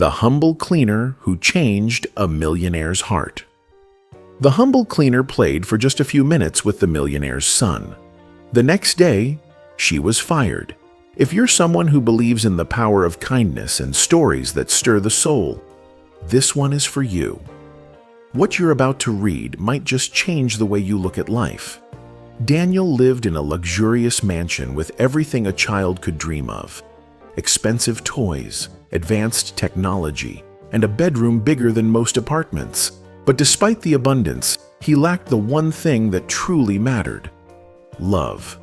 The humble cleaner who changed a millionaire's heart. The humble cleaner played for just a few minutes with the millionaire's son. The next day, she was fired. If you're someone who believes in the power of kindness and stories that stir the soul, this one is for you. What you're about to read might just change the way you look at life. Daniel lived in a luxurious mansion with everything a child could dream of. Expensive toys, advanced technology, and a bedroom bigger than most apartments. But despite the abundance, he lacked the one thing that truly mattered: love.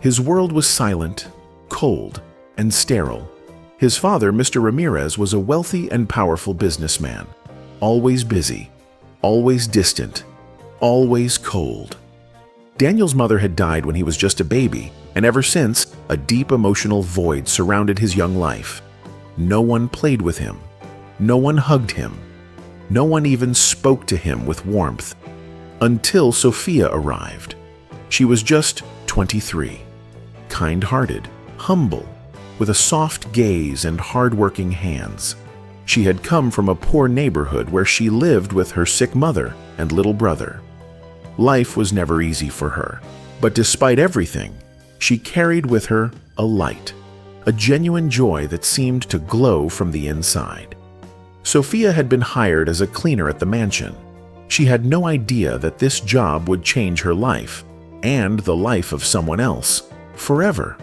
His world was silent, cold, and sterile. His father, Mr. Ramirez, was a wealthy and powerful businessman. Always busy, always distant, always cold. Daniel's mother had died when he was just a baby, and ever since, a deep emotional void surrounded his young life. No one played with him. No one hugged him. No one even spoke to him with warmth. Until Sophia arrived. She was just 23. Kind-hearted, humble, with a soft gaze and hard-working hands. She had come from a poor neighborhood where she lived with her sick mother and little brother. Life was never easy for her, but despite everything, she carried with her a light, a genuine joy that seemed to glow from the inside. Sophia had been hired as a cleaner at the mansion. She had no idea that this job would change her life, and the life of someone else, forever.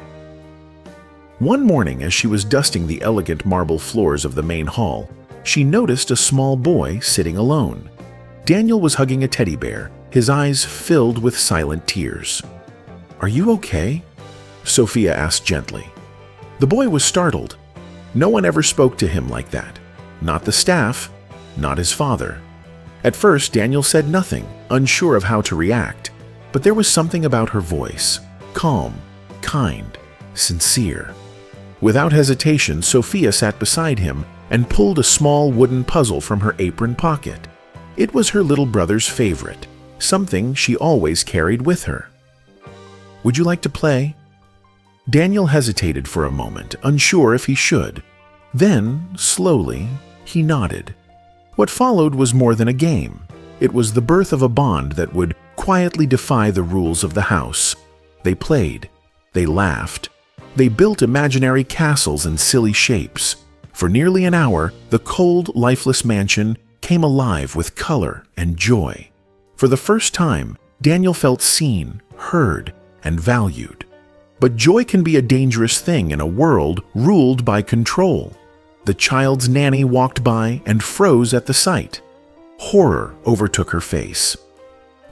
One morning, as she was dusting the elegant marble floors of the main hall, she noticed a small boy sitting alone. Daniel was hugging a teddy bear, his eyes filled with silent tears. "Are you okay?" Sophia asked gently. The boy was startled. No one ever spoke to him like that. Not the staff, not his father. At first, Daniel said nothing, unsure of how to react. But there was something about her voice, calm, kind, sincere. Without hesitation, Sophia sat beside him and pulled a small wooden puzzle from her apron pocket. It was her little brother's favorite, something she always carried with her. "Would you like to play?" Daniel hesitated for a moment, unsure if he should. Then, slowly, he nodded. What followed was more than a game. It was the birth of a bond that would quietly defy the rules of the house. They played. They laughed. They built imaginary castles in silly shapes. For nearly an hour, the cold, lifeless mansion came alive with color and joy. For the first time, Daniel felt seen, heard, and valued. But joy can be a dangerous thing in a world ruled by control. The child's nanny walked by and froze at the sight. Horror overtook her face.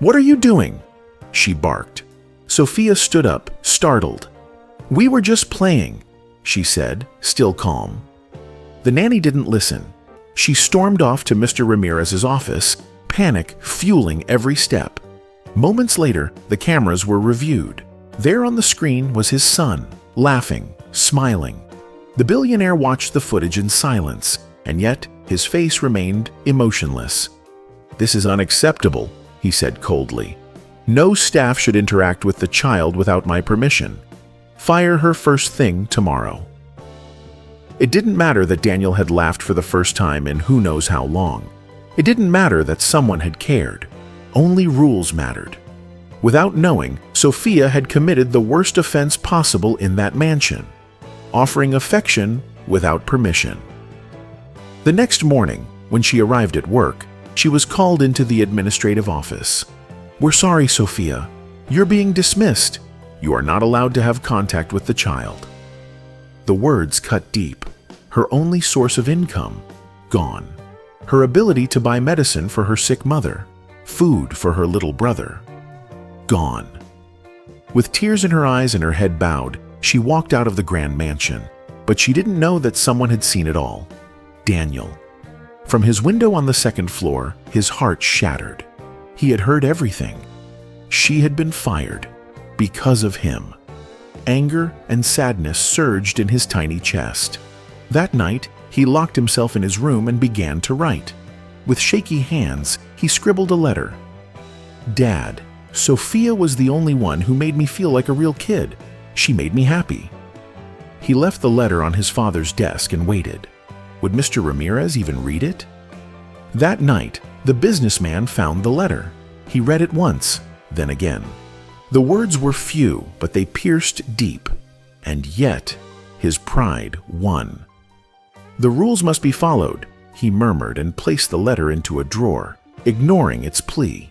"What are you doing?" she barked. Sophia stood up, startled. "We were just playing," she said, still calm. The nanny didn't listen. She stormed off to Mr. Ramirez's office, panic fueling every step. Moments later, the cameras were reviewed. There on the screen was his son, laughing, smiling. The billionaire watched the footage in silence, and yet his face remained emotionless. "This is unacceptable," he said coldly. "No staff should interact with the child without my permission. Fire her first thing tomorrow." It didn't matter that Daniel had laughed for the first time in who knows how long. It didn't matter that someone had cared. Only rules mattered. Without knowing, Sophia had committed the worst offense possible in that mansion, offering affection without permission. The next morning, when she arrived at work, she was called into the administrative office. "We're sorry, Sophia. You're being dismissed. You are not allowed to have contact with the child." The words cut deep. Her only source of income, gone. Her ability to buy medicine for her sick mother, food for her little brother, gone. With tears in her eyes and her head bowed, she walked out of the grand mansion. But she didn't know that someone had seen it all. Daniel. From his window on the second floor, his heart shattered. He had heard everything. She had been fired because of him. Anger and sadness surged in his tiny chest. That night, he locked himself in his room and began to write. With shaky hands, he scribbled a letter. "Dad, Sophia was the only one who made me feel like a real kid. She made me happy." He left the letter on his father's desk and waited. Would Mr. Ramirez even read it? That night, the businessman found the letter. He read it once, then again. The words were few, but they pierced deep, and yet his pride won. "The rules must be followed," he murmured and placed the letter into a drawer, ignoring its plea.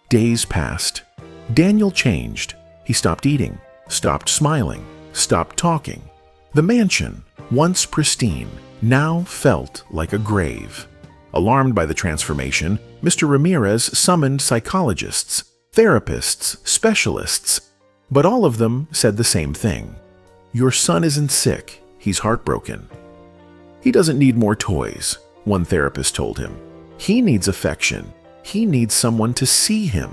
Days passed. Daniel changed. He stopped eating, stopped smiling, stopped talking. The mansion, once pristine, now felt like a grave. Alarmed by the transformation, Mr. Ramirez summoned psychologists, therapists, specialists, but all of them said the same thing. "Your son isn't sick, he's heartbroken." "He doesn't need more toys," one therapist told him. "He needs affection. He needs someone to see him."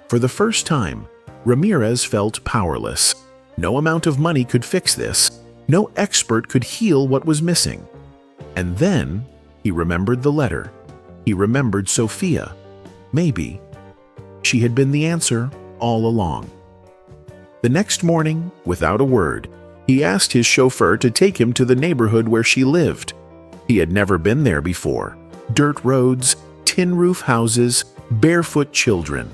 For the first time, Ramirez felt powerless. No amount of money could fix this. No expert could heal what was missing. And then he remembered the letter. He remembered Sophia. Maybe she had been the answer all along. The next morning, without a word, he asked his chauffeur to take him to the neighborhood where she lived. He had never been there before. Dirt roads, tin roof houses, barefoot children.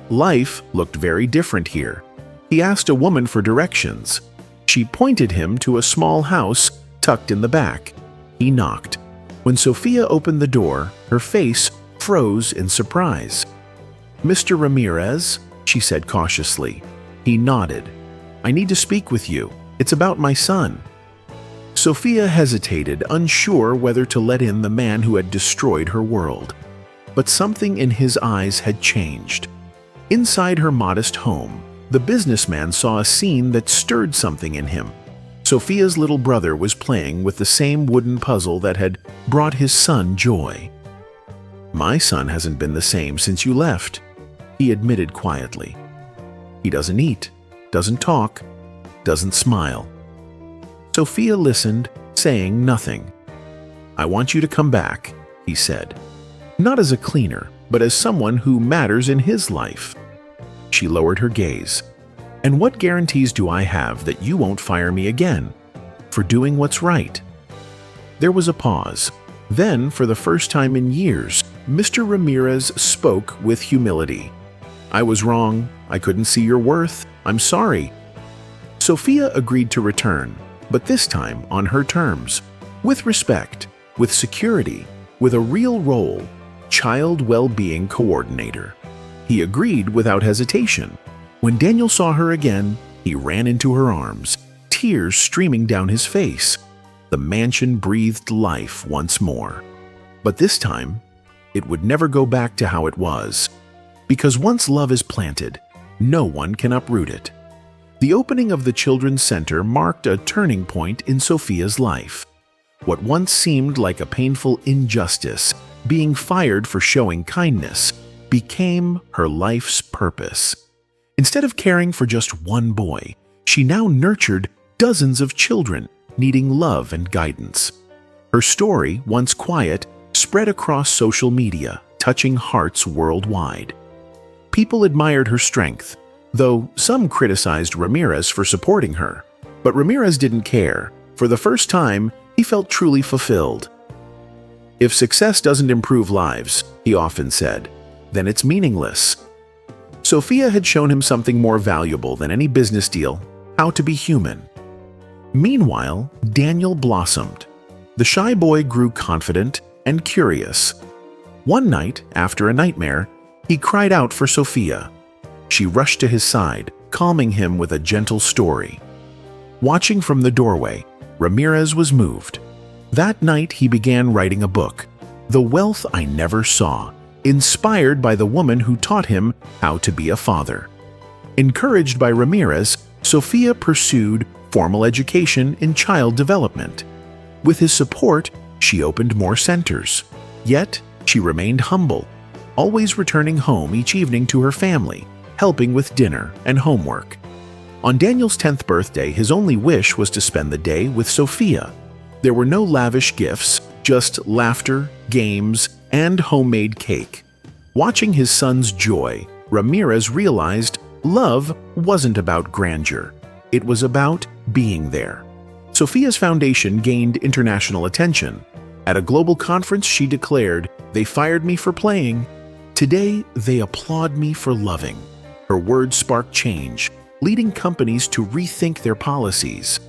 Life looked very different here. He asked a woman for directions. She pointed him to a small house tucked in the back. He knocked. When Sophia opened the door, her face froze in surprise. "Mr. Ramirez," she said cautiously. He nodded. "I need to speak with you. It's about my son." Sophia hesitated, unsure whether to let in the man who had destroyed her world. But something in his eyes had changed. Inside her modest home, the businessman saw a scene that stirred something in him. Sophia's little brother was playing with the same wooden puzzle that had brought his son joy. "My son hasn't been the same since you left," he admitted quietly. "He doesn't eat, doesn't talk, doesn't smile." Sophia listened, saying nothing. "I want you to come back," he said. "Not as a cleaner, but as someone who matters in his life." She lowered her gaze. "And what guarantees do I have that you won't fire me again for doing what's right?" There was a pause. Then, for the first time in years, Mr. Ramirez spoke with humility. "I was wrong. I couldn't see your worth. I'm sorry." Sophia agreed to return, but this time on her terms, with respect, with security, with a real role, child well-being coordinator. He agreed without hesitation. When Daniel saw her again, he ran into her arms, tears streaming down his face. The mansion breathed life once more. But this time, it would never go back to how it was. Because once love is planted, no one can uproot it. The opening of the Children's Center marked a turning point in Sophia's life. What once seemed like a painful injustice, being fired for showing kindness, became her life's purpose. Instead of caring for just one boy, she now nurtured dozens of children needing love and guidance. Her story, once quiet, spread across social media, touching hearts worldwide. People admired her strength, though some criticized Ramirez for supporting her. But Ramirez didn't care. For the first time, he felt truly fulfilled. "If success doesn't improve lives," he often said, "then it's meaningless." Sophia had shown him something more valuable than any business deal: how to be human. Meanwhile, Daniel blossomed. The shy boy grew confident and curious. One night, after a nightmare, he cried out for Sophia. She rushed to his side, calming him with a gentle story. Watching from the doorway, Ramirez was moved. That night he began writing a book, The Wealth I Never Saw, inspired by the woman who taught him how to be a father. Encouraged by Ramirez, Sophia pursued formal education in child development. With his support, she opened more centers. Yet, she remained humble, always returning home each evening to her family, helping with dinner and homework. On Daniel's 10th birthday, his only wish was to spend the day with Sophia. There were no lavish gifts, just laughter, games, and homemade cake. Watching his son's joy, Ramirez realized love wasn't about grandeur. It was about being there. Sophia's foundation gained international attention. At a global conference, she declared, "They fired me for playing. Today, they applaud me for loving." Her words sparked change, leading companies to rethink their policies.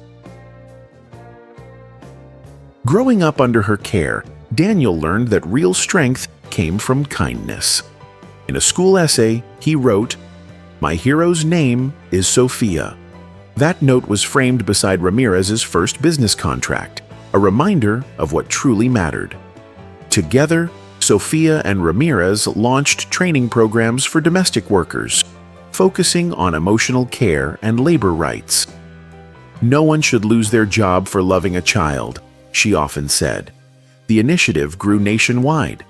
Growing up under her care, Daniel learned that real strength came from kindness. In a school essay, he wrote, "My hero's name is Sophia." That note was framed beside Ramirez's first business contract, a reminder of what truly mattered. Together, Sophia and Ramirez launched training programs for domestic workers, focusing on emotional care and labor rights. "No one should lose their job for loving a child," she often said. The initiative grew nationwide.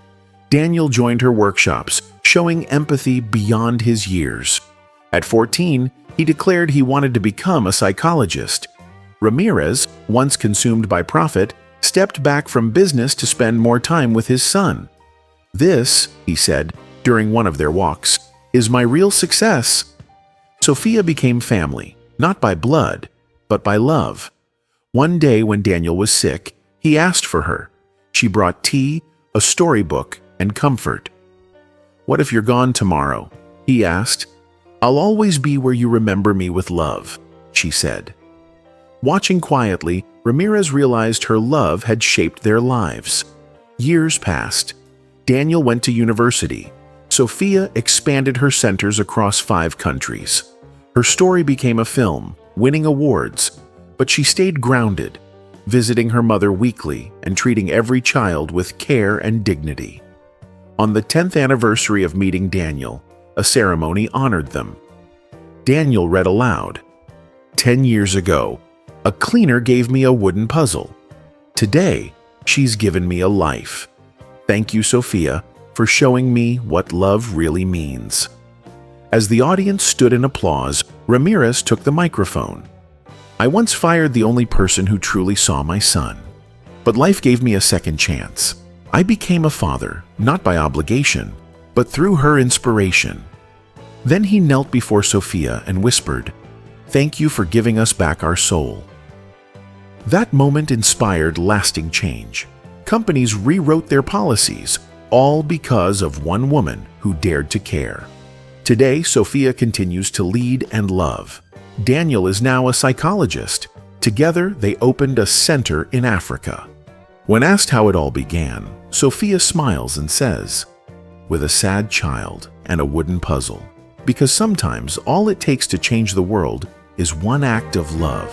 Daniel joined her workshops, showing empathy beyond his years. At 14, he declared he wanted to become a psychologist. Ramirez, once consumed by profit, stepped back from business to spend more time with his son. "This," he said during one of their walks, "is my real success." Sophia became family, not by blood, but by love. One day when Daniel was sick, he asked for her. She brought tea, a storybook, and comfort. "What if you're gone tomorrow?" he asked. "I'll always be where you remember me with love," she said. Watching quietly, Ramirez realized her love had shaped their lives. Years passed. Daniel went to university. Sophia expanded her centers across 5 countries. Her story became a film, winning awards, but she stayed grounded, visiting her mother weekly and treating every child with care and dignity. On the 10th anniversary of meeting Daniel, a ceremony honored them. Daniel read aloud, "10 years ago, a cleaner gave me a wooden puzzle. Today, she's given me a life. Thank you, Sophia, for showing me what love really means." As the audience stood in applause, Ramirez took the microphone. "I once fired the only person who truly saw my son. But life gave me a second chance. I became a father, not by obligation, but through her inspiration." Then he knelt before Sophia and whispered, "Thank you for giving us back our soul." That moment inspired lasting change. Companies rewrote their policies, all because of one woman who dared to care. Today, Sophia continues to lead and love. Daniel is now a psychologist. Together, they opened a center in Africa. When asked how it all began, Sophia smiles and says, "With a sad child and a wooden puzzle. Because sometimes all it takes to change the world is one act of love."